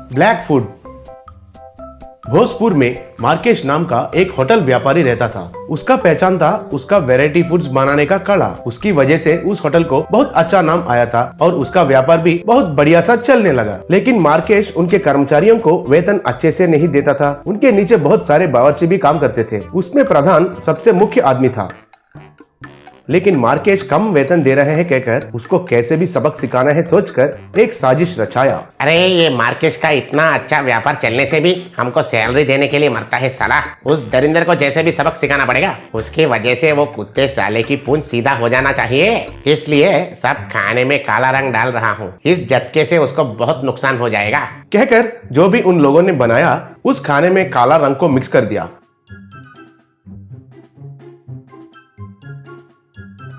Black food. Bhojpur में मार्केश नाम का एक होटल व्यापारी रहता था। उसका पहचान था उसका वैरायटी फूड्स बनाने का कला। उसकी वजह से उस होटल को बहुत अच्छा नाम आया था और उसका व्यापार भी बहुत बढ़िया सा चलने लगा। लेकिन मार्केश उनके कर्मचारियों को वेतन अच्छे से नहीं देता था। उनके नीचे बहुत सारे बावर्ची भी काम करते थे। उसमें प्रधान सबसे मुख्य आदमी था। लेकिन मार्केश कम वेतन दे रहे हैं कहकर उसको कैसे भी सबक सिखाना है सोचकर एक साजिश रचाया। अरे ये मार्केश का इतना अच्छा व्यापार चलने से भी हमको सैलरी देने के लिए मरता है साला। उस दरिंदर को जैसे भी सबक सिखाना पड़ेगा। उसकी वजह से वो कुत्ते साले की पूंछ सीधा हो जाना चाहिए। इसलिए सब खाने में काला रंग डाल रहा हूँ। इस झटके से उसको बहुत नुकसान हो जाएगा। कहकर जो भी उन लोगों ने बनाया उस खाने में काला रंग को मिक्स कर दिया।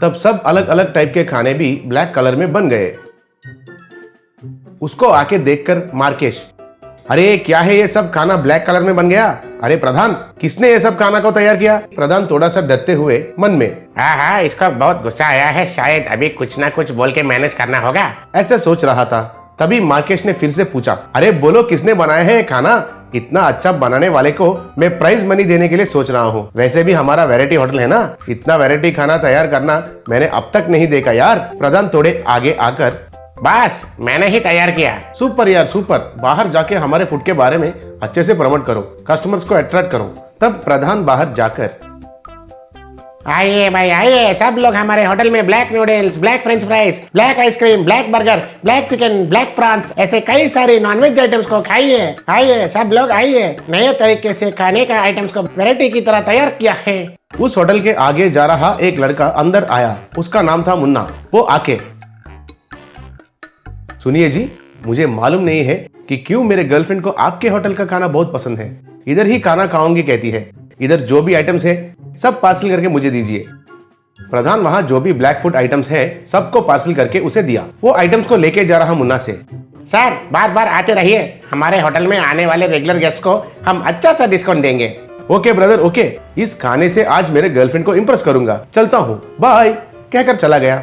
तब सब अलग अलग टाइप के खाने भी ब्लैक कलर में बन गए। उसको आके देखकर मार्केश, अरे क्या है ये सब खाना ब्लैक कलर में बन गया? अरे प्रधान, किसने ये सब खाना को तैयार किया? प्रधान थोड़ा सा डरते हुए मन में, हाँ, इसको बहुत गुस्सा आया है। शायद अभी कुछ ना कुछ बोल के मैनेज करना होगा। ऐसे सोच रहा था। तभी मार्केश ने फिर से पूछा, अरे बोलो किसने बनाया है ये खाना? इतना अच्छा बनाने वाले को मैं प्राइज मनी देने के लिए सोच रहा हूँ। वैसे भी हमारा वैरायटी होटल है ना, इतना वैरायटी खाना तैयार करना मैंने अब तक नहीं देखा यार। प्रधान थोड़े आगे आकर, बस मैंने ही तैयार किया। सुपर यार सुपर, बाहर जाके हमारे फूड के बारे में अच्छे से प्रमोट करो, कस्टमर्स को अट्रैक्ट करो। तब प्रधान बाहर जाकर, आइए भाई आइए, सब लोग हमारे होटल में black noodles, black French fries, black ice cream, black burger, black chicken, black prawns, ऐसे कई सारे नॉनवेज आइटम्स को खाइए। आइए सब लोग आइए। नए तरीके से खाने का आइटम्स को वैरायटी की तरह तैयार किया है। उस होटल के आगे जा रहा एक लड़का अंदर आया। उसका नाम था मुन्ना। वो आके, सुनिए जी, मुझे मालूम नहीं है कि क्यों मेरे गर्लफ्रेंड को आपके होटल का खाना बहुत पसंद है। इधर ही खाना खाऊंगी कहती है। इधर जो भी आइटम्स है सब पार्सल करके मुझे दीजिए। प्रधान वहां जो भी ब्लैक फूड आइटम्स है सबको पार्सल करके उसे दिया। वो आइटम्स को लेके जा रहा मुन्ना से, सर बार बार आते रहिए। हमारे होटल में आने वाले रेगुलर गेस्ट को हम अच्छा सा डिस्काउंट देंगे। ओके ब्रदर ओके, इस खाने से आज मेरे गर्लफ्रेंड को इम्प्रेस करूंगा, चलता हूँ, बाय कहकर चला गया।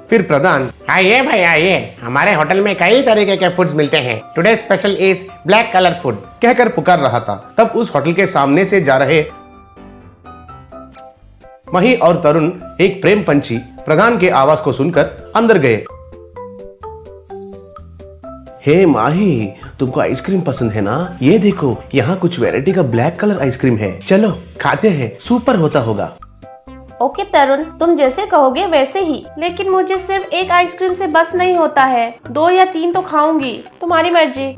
फिर प्रधान, आइए भाई आइए, हमारे होटल में कई तरीके के फूड्स मिलते हैं। Today special is black colour food कहकर पुकार रहा था। तब उस होटल के सामने से जा रहे मही और तरुण एक प्रेम पंछी प्रधान के आवाज को सुनकर अंदर गए। हे माही, तुमको आइसक्रीम पसंद है ना? ये देखो यहाँ कुछ वैरायटी का ब्लैक कलर आइसक्रीम है, चलो खाते हैं, सुपर होता होगा। ओके तरुण, तुम जैसे कहोगे वैसे ही, लेकिन मुझे सिर्फ एक आइसक्रीम से बस नहीं होता है, 2 या 3 तो खाऊंगी, तुम्हारी मर्जी।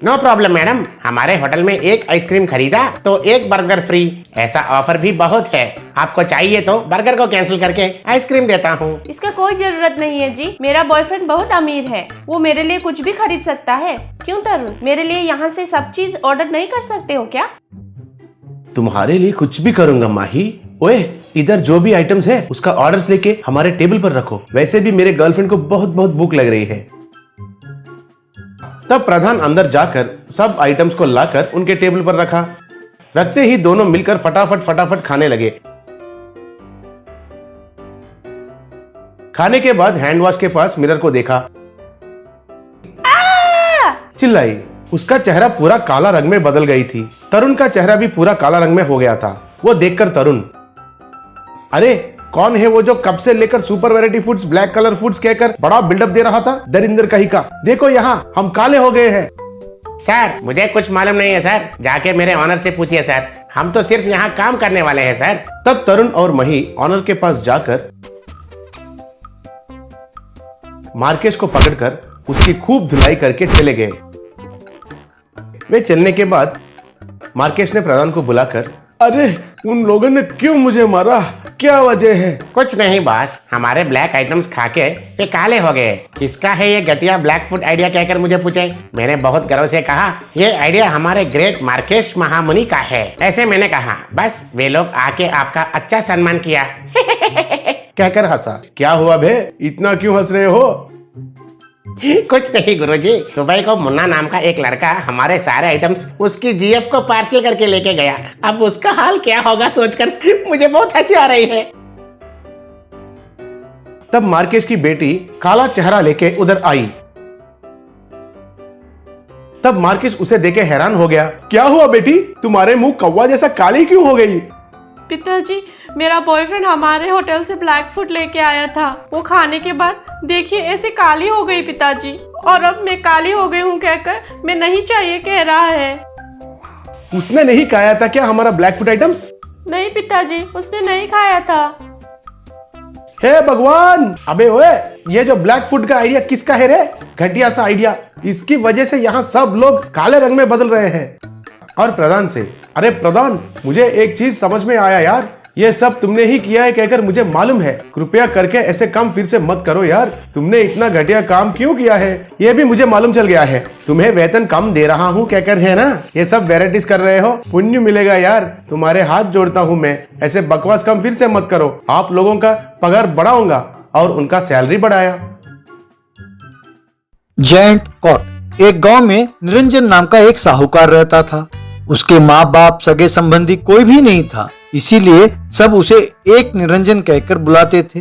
नो प्रॉब्लम मैडम, हमारे होटल में एक आइसक्रीम खरीदा तो एक बर्गर फ्री, ऐसा ऑफर भी बहुत है। आपको चाहिए तो बर्गर को कैंसिल करके आइसक्रीम देता हूँ। इसका कोई जरूरत नहीं है जी, मेरा बॉयफ्रेंड बहुत अमीर है, वो मेरे लिए कुछ भी खरीद सकता है। क्यों तरुण, मेरे लिए यहाँ से सब चीज ऑर्डर नहीं कर सकते हो क्या? तुम्हारे लिए कुछ भी करूंगा माही। ओए, इधर जो भी आइटम्स है उसका ऑर्डर्स लेके हमारे टेबल पर रखो। वैसे भी मेरे गर्लफ्रेंड को बहुत बहुत भूख लग रही है। तब प्रधान अंदर जाकर सब आइटम्स को लाकर उनके टेबल पर रखा। रखते ही दोनों मिलकर फटाफट खाने लगे। खाने के बाद हैंड वॉश के पास मिरर को देखा, चिल्लाई। उसका चेहरा पूरा काला रंग में बदल गई थी। तरुण का चेहरा भी पूरा काला रंग में हो गया था। वो देखकर तरुण, अरे कौन है वो जो कब से लेकर super variety foods, black colour foods कहकर बड़ा बिल्डअप दे रहा था? दरिंदर कहीं का, देखो यहाँ हम काले हो गए हैं। सर मुझे कुछ मालूम नहीं है सर, जाके मेरे ऑनर से पूछिए सर, हम तो सिर्फ यहाँ काम करने वाले हैं सर। तब तरुण और मही ऑनर के पास जाकर मार्केश को पकड़कर उसकी खूब धुलाई करके चले गए। वे चलने के बाद मार्केश ने प्रधान को बुलाकर, अरे उन लोगों ने क्यों मुझे मारा, क्या वजह है? कुछ नहीं बॉस, हमारे ब्लैक आइटम्स खाके ये काले हो गए। किसका है ये घटिया ब्लैक फूड आइडिया कहकर मुझे पूछे। मैंने बहुत गर्व से कहा ये आइडिया हमारे ग्रेट मार्केश महामुनि का है। ऐसे मैंने कहा, बस वे लोग आके आपका अच्छा सम्मान किया कहकर हंसा। क्या हुआ बे, इतना क्यों हंस रहे हो? कुछ नहीं गुरुजी, दुबई को मुन्ना नाम का एक लड़का हमारे सारे आइटम्स उसकी जीएफ को पार्सल करके लेके गया। अब उसका हाल क्या होगा सोचकर मुझे बहुत हंसी आ रही है। तब मार्केश की बेटी काला चेहरा लेके उधर आई। तब मार्किस उसे देखे हैरान हो गया। क्या हुआ बेटी, तुम्हारे मुंह कौवा जैसा काली क्यों हो गई? पिताजी, मेरा बॉयफ्रेंड हमारे होटल से ब्लैक फूड लेके आया था। वो खाने के बाद देखिए ऐसे काली हो गई पिताजी, और अब मैं काली हो गई हूँ कहकर मैं नहीं चाहिए कह रहा है। उसने नहीं खाया था क्या हमारा ब्लैक फूड आइटम्स? नहीं पिताजी, उसने नहीं खाया था। हे भगवान, अबे ओए, ये जो ब्लैक फूड का आइडिया किसका है रे? घटिया सा आइडिया। इसकी वजह से यहाँ सब लोग काले रंग में बदल रहे हैं। और प्रधान से, अरे प्रधान, मुझे एक चीज समझ में आया यार, ये सब तुमने ही किया है कहकर मुझे मालूम है। कृपया करके ऐसे काम फिर से मत करो यार। तुमने इतना घटिया काम क्यों किया है ये भी मुझे मालूम चल गया है। तुम्हें वेतन कम दे रहा हूँ कहकर, है ना? ये सब वेराइटीज कर रहे हो, पुण्य मिलेगा यार। तुम्हारे हाथ जोड़ता हूँ मैं, ऐसे बकवास काम फिर से मत करो। आप लोगों का पगार बढ़ाऊंगा। और उनका सैलरी बढ़ाया। जैंट कॉट। एक गांव में निरंजन नाम का एक साहूकार रहता था। उसके माँ बाप सगे संबंधी कोई भी नहीं था, इसीलिए सब उसे एक निरंजन कहकर बुलाते थे।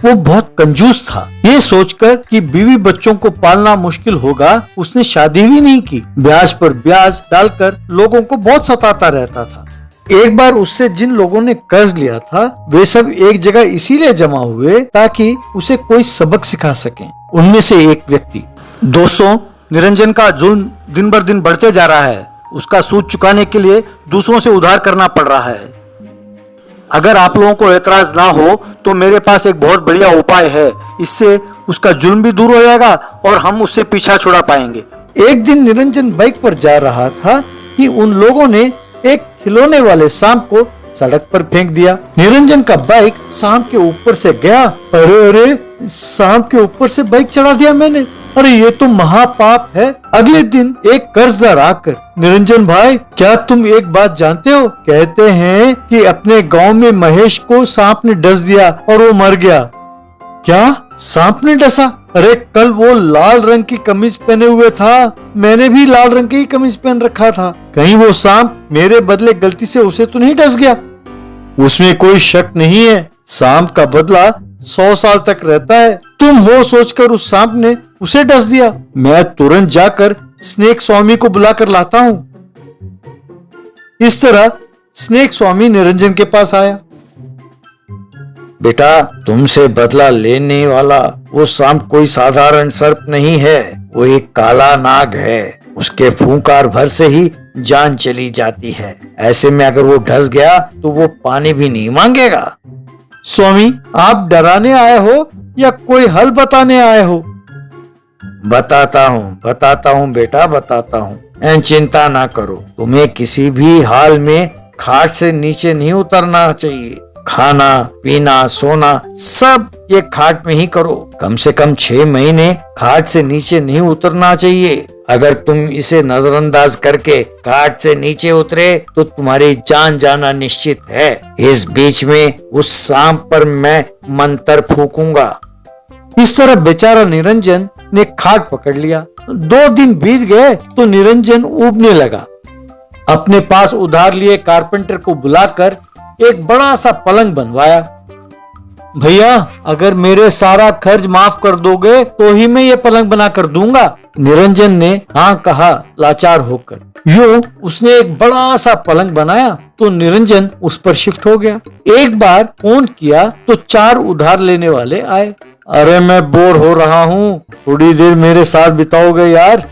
वो बहुत कंजूस था। ये सोचकर कि बीवी बच्चों को पालना मुश्किल होगा, उसने शादी भी नहीं की। ब्याज पर ब्याज डालकर लोगों को बहुत सताता रहता था। एक बार उससे जिन लोगों ने कर्ज लिया था वे सब एक जगह इसीलिए जमा हुए ताकि उसे कोई सबक सिखा सके। उनमें से एक व्यक्ति, दोस्तों, निरंजन का जुल्म दिन बर दिन बढ़ते जा रहा है। उसका सूद चुकाने के लिए दूसरों से उधार करना पड़ रहा है। अगर आप लोगों को एतराज ना हो तो मेरे पास एक बहुत बढ़िया उपाय है। इससे उसका जुल्म भी दूर हो जाएगा और हम उससे पीछा छुड़ा पाएंगे। एक दिन निरंजन बाइक पर जा रहा था कि उन लोगों ने एक खिलौने वाले सांप को सड़क पर फेंक दिया। निरंजन का बाइक सांप के ऊपर से गया। अरे अरे, सांप के ऊपर से बाइक चढ़ा दिया मैंने। अरे ये तो महापाप है। अगले दिन एक कर्जदार आकर, निरंजन भाई, क्या तुम एक बात जानते हो? कहते हैं कि अपने गांव में महेश को सांप ने डस दिया और वो मर गया। क्या? सांप ने डसा? अरे कल वो लाल रंग की कमीज पहने हुए था। मैंने भी लाल रंग की कमीज पहन रखा था। कहीं वो सांप मेरे बदले गलती से उसे तो नहीं डस गया? उसमें कोई शक नहीं है। सांप का बदला 100 साल तक रहता है। तुम वो सोचकर उस सांप ने उसे डस दिया। मैं तुरंत जाकर स्नेक स्वामी को बुलाकर लाता हूँ। इस तरह स्नेक स्वामी निरंजन के पास आया। बेटा, तुमसे बदला लेने वाला वो सांप कोई साधारण सर्प नहीं है, वो एक काला नाग है। उसके फूंकार भर से ही जान चली जाती है। ऐसे में अगर वो डस गया तो वो पानी भी नहीं मांगेगा। स्वामी, आप डराने आए हो या कोई हल बताने आए हो? बताता हूँ बेटा, बताता हूँ। चिंता ना करो। तुम्हें किसी भी हाल में खाट से नीचे नहीं उतरना चाहिए। खाना पीना सोना सब ये खाट में ही करो। कम से कम 6 महीने खाट से नीचे नहीं उतरना चाहिए। अगर तुम इसे नजरअंदाज करके खाट से नीचे उतरे तो तुम्हारी जान जाना निश्चित है। इस बीच में उस सांप पर मैं मंत्र फूकूंगा। इस तरह बेचारा निरंजन ने खाट पकड़ लिया। 2 दिन बीत गए तो निरंजन ऊबने लगा। अपने पास उधार लिए कारपेंटर को बुलाकर एक बड़ा सा पलंग बनवाया। भैया, अगर मेरे सारा खर्च माफ कर दोगे तो ही मैं ये पलंग बना कर दूंगा। निरंजन ने हाँ कहा लाचार होकर। यूं उसने एक बड़ा सा पलंग बनाया तो निरंजन उस पर शिफ्ट हो गया। एक बार फोन किया तो 4 उधार लेने वाले आए। अरे मैं बोर हो रहा हूँ, थोड़ी देर मेरे साथ बिताओगे यार?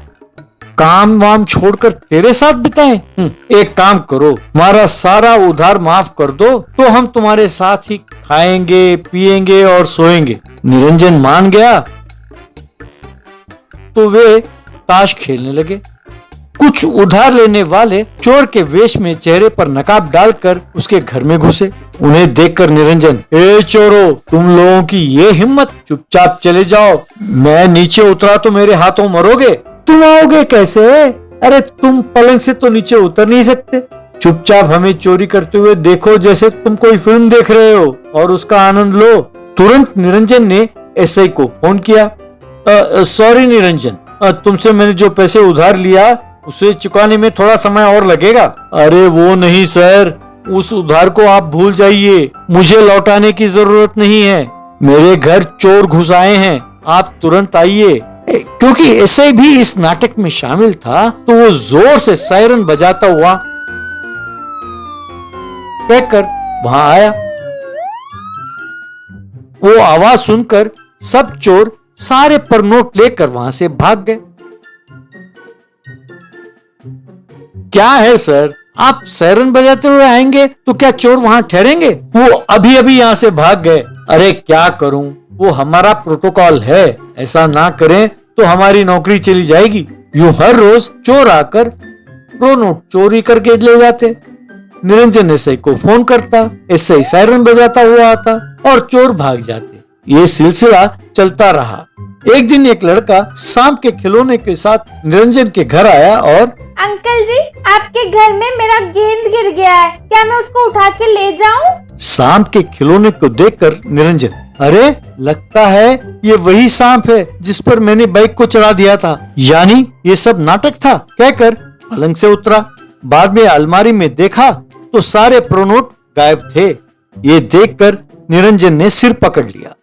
काम वाम छोड़कर तेरे साथ बिताएं? एक काम करो, हमारा सारा उधार माफ कर दो तो हम तुम्हारे साथ ही खाएंगे पिएंगे और सोएंगे। निरंजन मान गया तो वे ताश खेलने लगे। कुछ उधार लेने वाले चोर के वेश में चेहरे पर नकाब डालकर उसके घर में घुसे। उन्हें देखकर निरंजन, ए चोरो, तुम लोगों की ये हिम्मत, चुपचाप चले जाओ। मैं नीचे उतरा तो मेरे हाथों मरोगे। तुम आओगे कैसे? अरे तुम पलंग से तो नीचे उतर नहीं सकते। चुपचाप हमें चोरी करते हुए देखो जैसे तुम कोई फिल्म देख रहे हो और उसका आनंद लो। तुरंत निरंजन ने एसआई को फोन किया। सॉरी निरंजन, तुमसे मैंने जो पैसे उधार लिया उसे चुकाने में थोड़ा समय और लगेगा। अरे वो नहीं सर, उस उधार को आप भूल जाइए। मुझे लौटाने की जरूरत नहीं है। मेरे घर चोर घुस आए हैं। आप तुरंत आइए क्योंकि एसआई भी इस नाटक में शामिल था, तो वो जोर से सायरन बजाता हुआ कहकर वहां आया। वो आवाज सुनकर सब चोर सारे पर नोट लेकर वहां से भाग गए। क्या है सर, आप सायरन बजाते हुए आएंगे तो क्या चोर वहां ठहरेंगे? वो अभी अभी यहां से भाग गए। अरे क्या करूं, वो हमारा प्रोटोकॉल है, ऐसा ना करें तो हमारी नौकरी चली जाएगी। यूं हर रोज चोर आकर प्रो नोट चोरी करके ले जाते। निरंजन एसआई को फोन करता, एसआई सायरन बजाता हुआ आता और चोर भाग जाते। ये सिलसिला चलता रहा। एक दिन एक लड़का सांप के खिलौने के साथ निरंजन के घर आया और अंकल जी, आपके घर में मेरा गेंद गिर गया है, क्या मैं उसको उठा के ले जाऊं? सांप के खिलौने को देखकर निरंजन, अरे लगता है ये वही सांप है जिस पर मैंने बाइक को चढ़ा दिया था, यानी ये सब नाटक था, कहकर पलंग से उतरा। बाद में अलमारी में देखा तो सारे प्रोनोट गायब थे। ये देखकर निरंजन ने सिर पकड़ लिया।